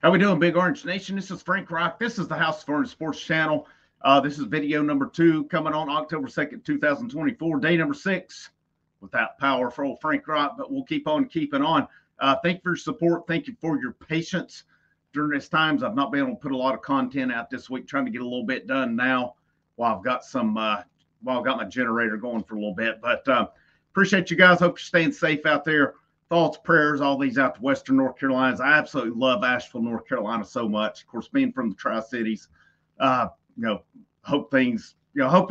How we doing, Big Orange Nation? This is Frank Rock. This is the House of Orange Sports Channel. This is video number 2 coming on October 2nd, 2024, day number 6 without power for old Frank Rock, but we'll keep on keeping on. Thank you for your support. Thank you for your patience during these times. I've not been able to put a lot of content out this week, trying to get a little bit done now while I've got my generator going for a little bit. But appreciate you guys. Hope you're staying safe out there. Thoughts, prayers, all these out to Western North Carolina. I absolutely love Asheville, North Carolina so much. Of course, being from the Tri-Cities, hope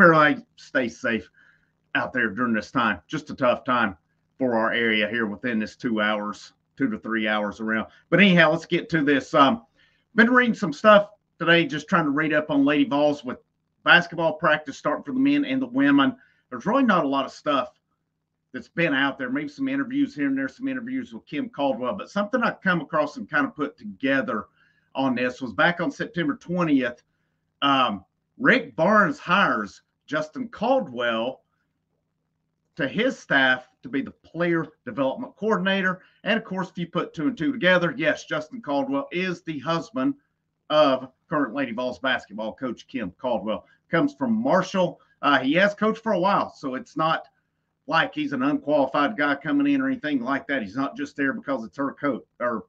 everybody stays safe out there during this time. Just a tough time for our area here within this 2 to 3 hours around. But anyhow, let's get to this. Been reading some stuff today, just trying to read up on Lady Vols with basketball practice starting for the men and the women. There's really not a lot of stuff that's been out there, maybe some interviews here and there, some interviews with Kim Caldwell, but something I come across and kind of put together on this was back on September 20th. Rick Barnes hires Justin Caldwell to his staff to be the player development coordinator. And of course, if you put 2 and 2 together, yes, Justin Caldwell is the husband of current Lady Vols basketball coach Kim Caldwell. Comes from Marshall. He has coached for a while, so it's not like he's an unqualified guy coming in or anything like that. He's not just there because it's her coach or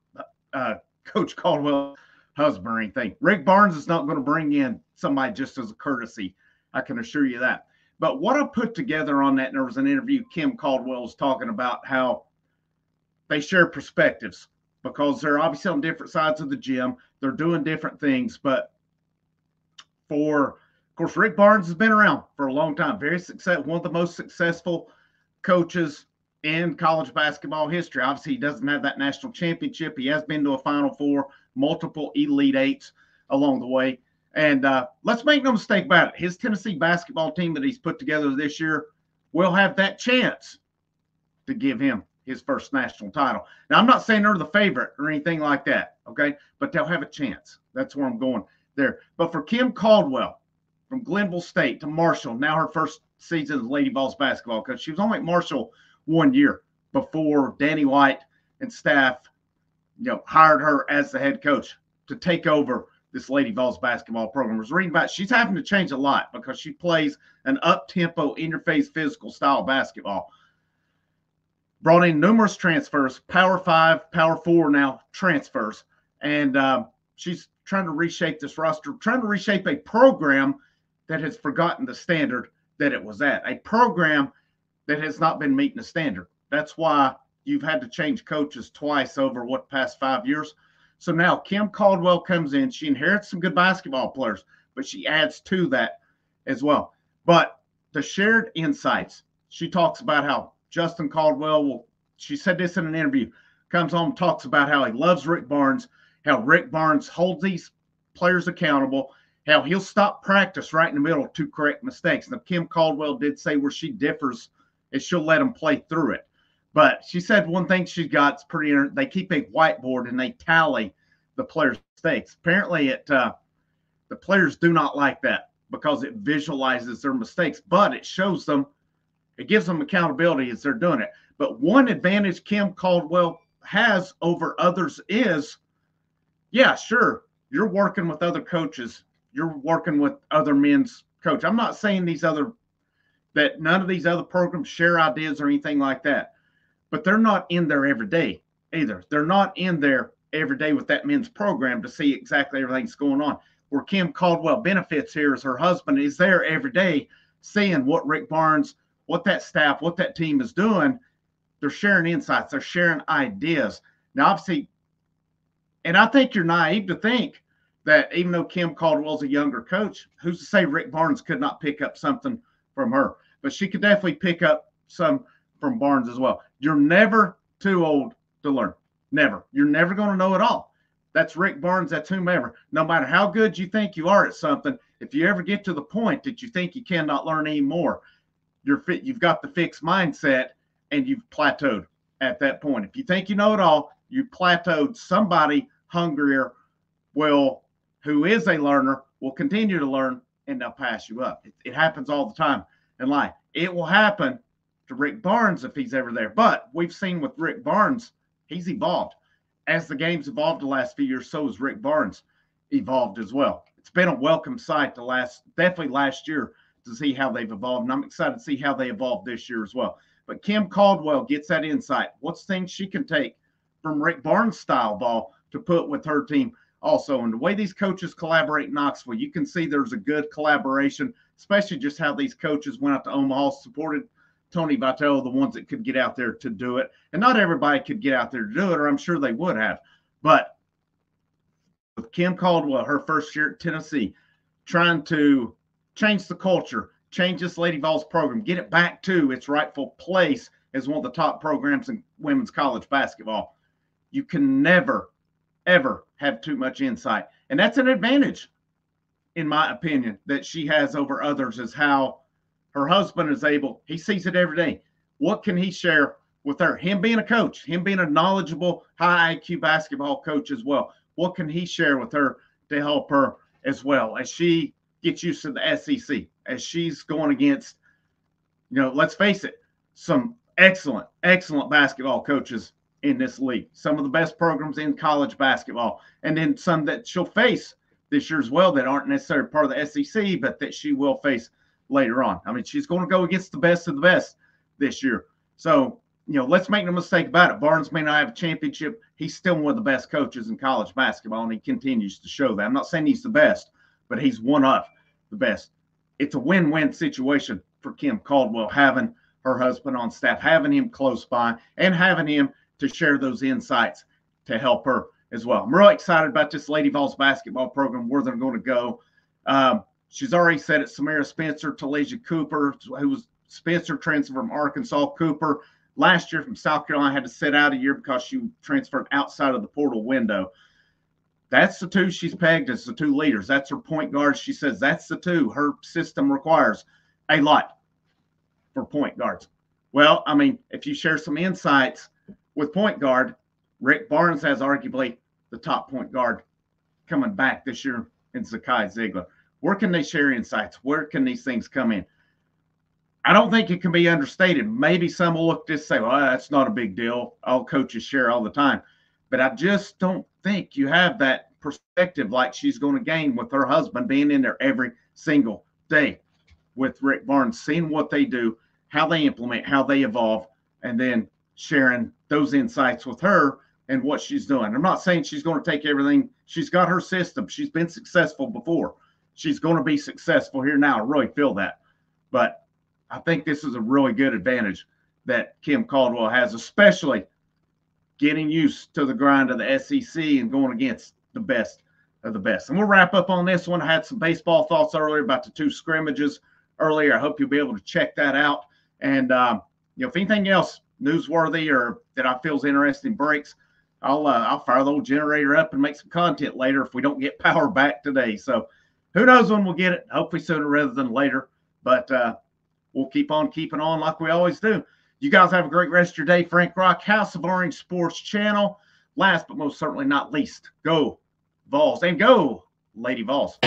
Coach Caldwell's husband or anything. Rick Barnes is not going to bring in somebody just as a courtesy. I can assure you that. But what I put together on that, and there was an interview, Kim Caldwell was talking about how they share perspectives because they're obviously on different sides of the gym. They're doing different things. But of course, Rick Barnes has been around for a long time. Very successful, one of the most successful coaches in college basketball history. Obviously, he doesn't have that national championship. He has been to a Final Four, multiple Elite Eights along the way. And let's make no mistake about it. His Tennessee basketball team that he's put together this year will have that chance to give him his first national title. Now, I'm not saying they're the favorite or anything like that, okay? But they'll have a chance. That's where I'm going there. But for Kim Caldwell, from Glenville State to Marshall, now her first season as Lady Vols basketball coach. She was only at Marshall 1 year before Danny White and staff, hired her as the head coach to take over this Lady Vols basketball program. I was reading about she's having to change a lot because she plays an up-tempo, in-your-face, physical style basketball. Brought in numerous transfers, Power 5, Power 4 now transfers, and she's trying to reshape this roster, trying to reshape a program that has forgotten the standard that it was at, a program that has not been meeting the standard. That's why you've had to change coaches twice over the past 5 years. So now Kim Caldwell comes in. She inherits some good basketball players, but she adds to that as well. But the shared insights, she talks about how Justin Caldwell she said this in an interview, comes on and talks about how he loves Rick Barnes, how Rick Barnes holds these players accountable, how he'll stop practice right in the middle to correct mistakes. Now, Kim Caldwell did say where she differs is she'll let them play through it. But she said one thing she's got is they keep a whiteboard and they tally the players' mistakes. Apparently, the players do not like that because it visualizes their mistakes, but it shows them, it gives them accountability as they're doing it. But one advantage Kim Caldwell has over others is, yeah, sure, you're working with other coaches. You're working with other men's coach. I'm not saying that none of these other programs share ideas or anything like that, but they're not in there every day either. They're not in there every day with that men's program to see exactly everything that's going on. Where Kim Caldwell benefits here is her husband is there every day seeing what Rick Barnes, what that staff, what that team is doing. They're sharing insights. They're sharing ideas. Now, obviously, and I think you're naive to think that even though Kim Caldwell's a younger coach, who's to say Rick Barnes could not pick up something from her? But she could definitely pick up some from Barnes as well. You're never too old to learn. Never. You're never going to know it all. That's Rick Barnes. That's whomever. No matter how good you think you are at something, if you ever get to the point that you think you cannot learn anymore, you've got the fixed mindset and you've plateaued at that point. If you think you know it all, you plateaued. Somebody hungrier who is a learner will continue to learn and they'll pass you up. It happens all the time in life. It will happen to Rick Barnes if he's ever there. But we've seen with Rick Barnes, he's evolved as the game's evolved the last few years, so has Rick Barnes evolved as well. It's been a welcome sight definitely last year to see how they've evolved. And I'm excited to see how they evolve this year as well. But Kim Caldwell gets that insight. What's things she can take from Rick Barnes' style ball to put with her team also. And the way these coaches collaborate in Knoxville, you can see there's a good collaboration, especially just how these coaches went out to Omaha, supported Tony Vitello, the ones that could get out there to do it. And not everybody could get out there to do it, or I'm sure they would have. But with Kim Caldwell, her first year at Tennessee, trying to change the culture, change this Lady Vols program, get it back to its rightful place as one of the top programs in women's college basketball. You can never, ever have too much insight. And that's an advantage, in my opinion, that she has over others, is how her husband is able, he sees it every day. What can he share with her? Him being a coach, him being a knowledgeable, high IQ basketball coach as well. What can he share with her to help her as well as she gets used to the SEC, as she's going against, let's face it, some excellent, excellent basketball coaches in this league, some of the best programs in college basketball, and then some that she'll face this year as well that aren't necessarily part of the SEC, but that she will face later on. I mean, she's going to go against the best of the best this year. So, let's make no mistake about it. Barnes may not have a championship. He's still one of the best coaches in college basketball, and he continues to show that. I'm not saying he's the best, but he's one of the best. It's a win-win situation for Kim Caldwell, having her husband on staff, having him close by, and having him to share those insights to help her as well. I'm really excited about this Lady Vols basketball program, where they're going to go. She's already said it. Samara Spencer, Talasia Cooper, who was Spencer transferred from Arkansas. Cooper last year from South Carolina had to sit out a year because she transferred outside of the portal window. That's the two she's pegged as the two leaders. That's her point guards. She says that's the two. Her system requires a lot for point guards. Well, I mean, if you share some insights with point guard, Rick Barnes has arguably the top point guard coming back this year in Zakai Ziegler. Where can they share insights? Where can these things come in? I don't think it can be understated. Maybe some will look at this and say, well, that's not a big deal. All coaches share all the time. But I just don't think you have that perspective like she's going to gain with her husband being in there every single day with Rick Barnes, seeing what they do, how they implement, how they evolve, and then sharing those insights with her and what she's doing. I'm not saying she's going to take everything. She's got her system. She's been successful before. She's going to be successful here now. I really feel that. But I think this is a really good advantage that Kim Caldwell has, especially getting used to the grind of the SEC and going against the best of the best. And we'll wrap up on this one. I had some baseball thoughts earlier about the two scrimmages earlier. I hope you'll be able to check that out. And, if anything else newsworthy or that I feel is interesting breaks, I'll fire the old generator up and make some content later if we don't get power back today. So who knows when we'll get it? Hopefully sooner rather than later. But we'll keep on keeping on like we always do. You guys have a great rest of your day. Frank Rock, House of Orange Sports Channel. Last but most certainly not least, go Vols and go Lady Vols.